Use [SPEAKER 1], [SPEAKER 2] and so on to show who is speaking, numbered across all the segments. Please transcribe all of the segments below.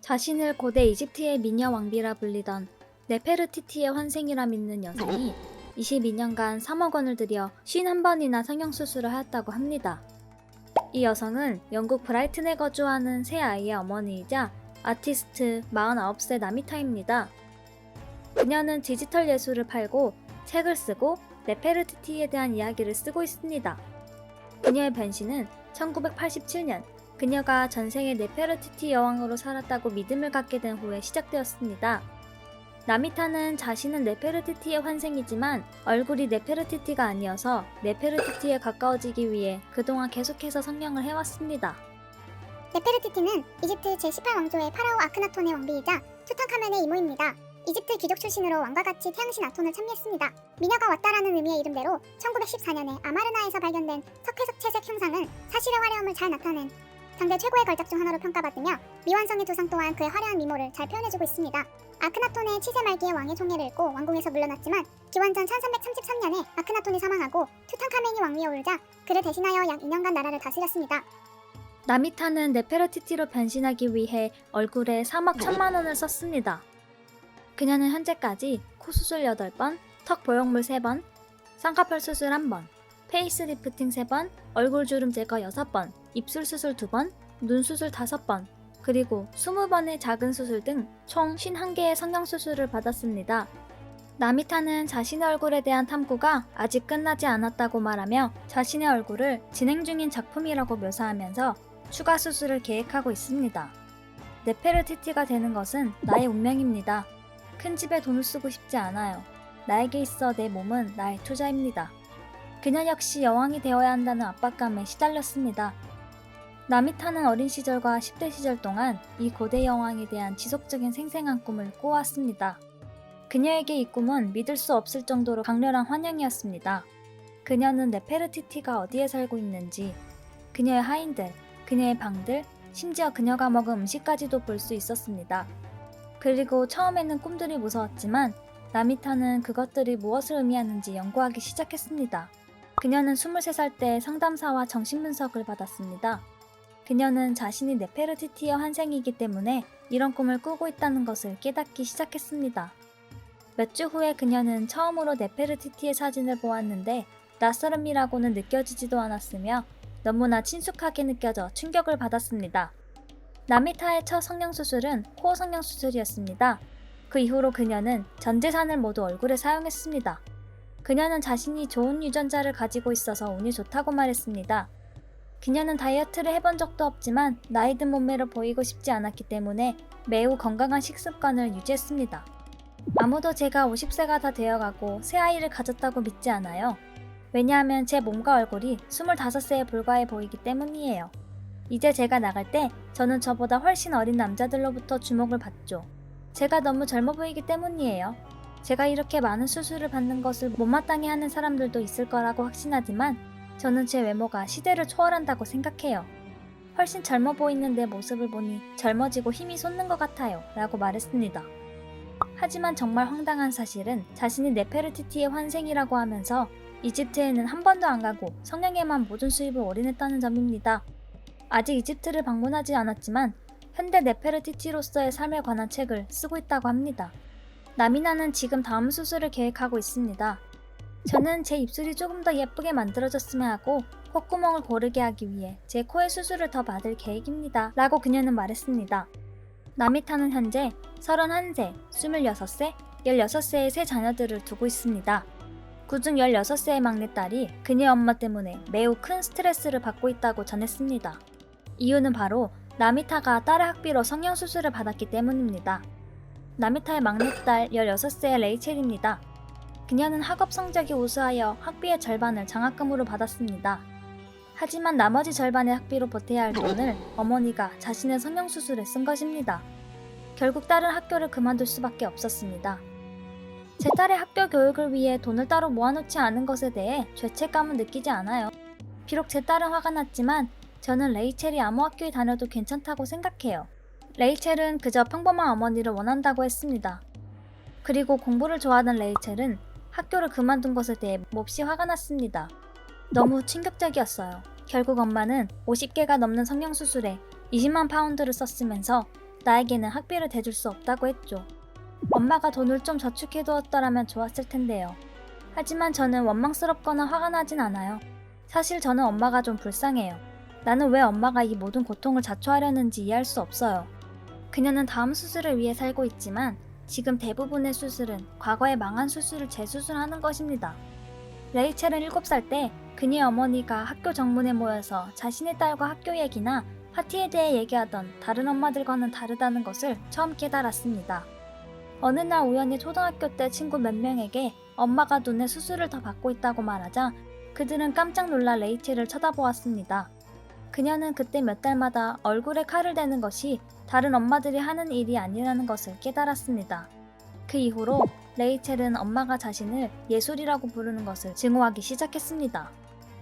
[SPEAKER 1] 자신을 고대 이집트의 미녀 왕비라 불리던 네페르티티의 환생이라 믿는 여성이 22년간 3억 원을 들여 51번이나 성형수술을 하였다고 합니다. 이 여성은 영국 브라이튼에 거주하는 세 아이의 어머니이자 아티스트 49세 나미타입니다. 그녀는 디지털 예술을 팔고 책을 쓰고 네페르티티에 대한 이야기를 쓰고 있습니다. 그녀의 변신은 1987년 그녀가 전생에 네페르티티 여왕으로 살았다고 믿음을 갖게 된 후에 시작되었습니다. 나미타는 자신은 네페르티티의 환생이지만 얼굴이 네페르티티가 아니어서 네페르티티에 가까워지기 위해 그동안 계속해서 성형을 해왔습니다.
[SPEAKER 2] 네페르티티는 이집트 제18왕조의 파라오 아크나톤의 왕비이자 투탕카멘의 이모입니다. 이집트 귀족 출신으로 왕과 같이 태양신 아톤을 참여했습니다. 미녀가 왔다라는 의미의 이름대로 1914년에 아마르나에서 발견된 석회석 채색 형상은 사실의 화려함을 잘 나타낸 당대 최고의 걸작 중 하나로 평가받으며 미완성의 두상 또한 그의 화려한 미모를 잘 표현해주고 있습니다. 아크나톤의 치세 말기에 왕의 총애를 잃고 왕궁에서 물러났지만 기원전 1333년에 아크나톤이 사망하고 투탕카멘이 왕위에 오르자 그를 대신하여 약 2년간 나라를 다스렸습니다.
[SPEAKER 1] 나미타는 네페르티티로 변신하기 위해 얼굴에 3억 1천만 원을 썼습니다. 그녀는 현재까지 코 수술 8번, 턱 보형물 3번, 쌍꺼풀 수술 1번, 페이스리프팅 3번, 얼굴 주름 제거 6번, 입술 수술 2번, 눈 수술 5번, 그리고 20번의 작은 수술 등 총 51개의 성형수술을 받았습니다. 나미타는 자신의 얼굴에 대한 탐구가 아직 끝나지 않았다고 말하며 자신의 얼굴을 진행 중인 작품이라고 묘사하면서 추가 수술을 계획하고 있습니다. 네페르티티가 되는 것은 나의 운명입니다. 큰 집에 돈을 쓰고 싶지 않아요. 나에게 있어 내 몸은 나의 투자입니다. 그녀 역시 여왕이 되어야 한다는 압박감에 시달렸습니다. 나미타는 어린 시절과 10대 시절 동안 이 고대 여왕에 대한 지속적인 생생한 꿈을 꾸어왔습니다. 그녀에게 이 꿈은 믿을 수 없을 정도로 강렬한 환영이었습니다. 그녀는 네페르티티가 어디에 살고 있는지, 그녀의 하인들, 그녀의 방들, 심지어 그녀가 먹은 음식까지도 볼 수 있었습니다. 그리고 처음에는 꿈들이 무서웠지만 나미타는 그것들이 무엇을 의미하는지 연구하기 시작했습니다. 그녀는 23살 때 상담사와 정신분석을 받았습니다. 그녀는 자신이 네페르티티의 환생이기 때문에 이런 꿈을 꾸고 있다는 것을 깨닫기 시작했습니다. 몇 주 후에 그녀는 처음으로 네페르티티의 사진을 보았는데 낯설음이라고는 느껴지지도 않았으며 너무나 친숙하게 느껴져 충격을 받았습니다. 나미타의 첫 성형수술은 코 성형수술이었습니다. 그 이후로 그녀는 전 재산을 모두 얼굴에 사용했습니다. 그녀는 자신이 좋은 유전자를 가지고 있어서 운이 좋다고 말했습니다. 그녀는 다이어트를 해본 적도 없지만 나이 든 몸매로 보이고 싶지 않았기 때문에 매우 건강한 식습관을 유지했습니다. 아무도 제가 50세가 다 되어가고 새 아이를 가졌다고 믿지 않아요. 왜냐하면 제 몸과 얼굴이 25세에 불과해 보이기 때문이에요. 이제 제가 나갈 때 저는 저보다 훨씬 어린 남자들로부터 주목을 받죠. 제가 너무 젊어 보이기 때문이에요. 제가 이렇게 많은 수술을 받는 것을 못마땅해 하는 사람들도 있을 거라고 확신하지만 저는 제 외모가 시대를 초월한다고 생각해요. 훨씬 젊어 보이는 내 모습을 보니 젊어지고 힘이 솟는 것 같아요 라고 말했습니다. 하지만 정말 황당한 사실은 자신이 네페르티티의 환생이라고 하면서 이집트에는 한 번도 안 가고 성형에만 모든 수입을 올인했다는 점입니다. 아직 이집트를 방문하지 않았지만 현대 네페르티티로서의 삶에 관한 책을 쓰고 있다고 합니다. 나미나는 지금 다음 수술을 계획하고 있습니다. 저는 제 입술이 조금 더 예쁘게 만들어졌으면 하고 콧구멍을 고르게 하기 위해 제 코의 수술을 더 받을 계획입니다. 라고 그녀는 말했습니다. 나미타는 현재 31세, 26세, 16세의 세 자녀들을 두고 있습니다. 그중 16세의 막내딸이 그녀의 엄마 때문에 매우 큰 스트레스를 받고 있다고 전했습니다. 이유는 바로 나미타가 딸의 학비로 성형수술을 받았기 때문입니다. 나미타의 막내딸 16세의 레이첼입니다. 그녀는 학업 성적이 우수하여 학비의 절반을 장학금으로 받았습니다. 하지만 나머지 절반의 학비로 보태야 할 돈을 어머니가 자신의 성형수술에 쓴 것입니다. 결국 딸은 학교를 그만둘 수밖에 없었습니다. 제 딸의 학교 교육을 위해 돈을 따로 모아놓지 않은 것에 대해 죄책감은 느끼지 않아요. 비록 제 딸은 화가 났지만 저는 레이첼이 아무 학교에 다녀도 괜찮다고 생각해요. 레이첼은 그저 평범한 어머니를 원한다고 했습니다. 그리고 공부를 좋아하던 레이첼은 학교를 그만둔 것에 대해 몹시 화가 났습니다. 너무 충격적이었어요. 결국 엄마는 50개가 넘는 성형수술에 20만 파운드를 썼으면서 나에게는 학비를 대줄 수 없다고 했죠. 엄마가 돈을 좀 저축해두었더라면 좋았을 텐데요. 하지만 저는 원망스럽거나 화가 나진 않아요. 사실 저는 엄마가 좀 불쌍해요. 나는 왜 엄마가 이 모든 고통을 자초하려는지 이해할 수 없어요. 그녀는 다음 수술을 위해 살고 있지만 지금 대부분의 수술은 과거에 망한 수술을 재수술하는 것입니다. 레이첼은 7살 때 그녀의 어머니가 학교 정문에 모여서 자신의 딸과 학교 얘기나 파티에 대해 얘기하던 다른 엄마들과는 다르다는 것을 처음 깨달았습니다. 어느 날 우연히 초등학교 때 친구 몇 명에게 엄마가 눈에 수술을 더 받고 있다고 말하자 그들은 깜짝 놀라 레이첼을 쳐다보았습니다. 그녀는 그때 몇 달마다 얼굴에 칼을 대는 것이 다른 엄마들이 하는 일이 아니라는 것을 깨달았습니다. 그 이후로 레이첼은 엄마가 자신을 예술이라고 부르는 것을 증오하기 시작했습니다.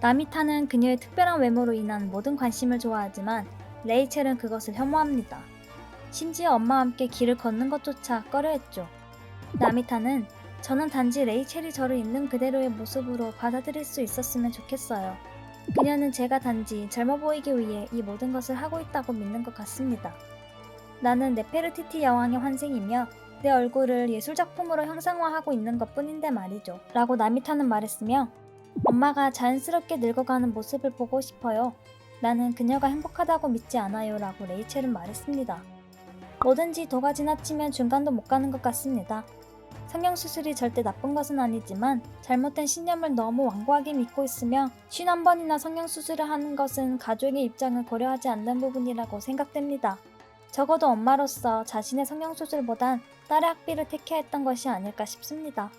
[SPEAKER 1] 나미타는 그녀의 특별한 외모로 인한 모든 관심을 좋아하지만 레이첼은 그것을 혐오합니다. 심지어 엄마와 함께 길을 걷는 것조차 꺼려했죠. 나미타는 저는 단지 레이첼이 저를 있는 그대로의 모습으로 받아들일 수 있었으면 좋겠어요. 그녀는 제가 단지 젊어 보이기 위해 이 모든 것을 하고 있다고 믿는 것 같습니다. 나는 네페르티티 여왕의 환생이며 내 얼굴을 예술작품으로 형상화하고 있는 것 뿐인데 말이죠. 라고 나미타는 말했으며 엄마가 자연스럽게 늙어가는 모습을 보고 싶어요. 나는 그녀가 행복하다고 믿지 않아요. 라고 레이첼은 말했습니다. 뭐든지 도가 지나치면 중간도 못 가는 것 같습니다. 성형수술이 절대 나쁜 것은 아니지만 잘못된 신념을 너무 완고하게 믿고 있으며 51번이나 성형수술을 하는 것은 가족의 입장을 고려하지 않는 부분이라고 생각됩니다. 적어도 엄마로서 자신의 성형수술보단 딸의 학비를 택해야 했던 것이 아닐까 싶습니다.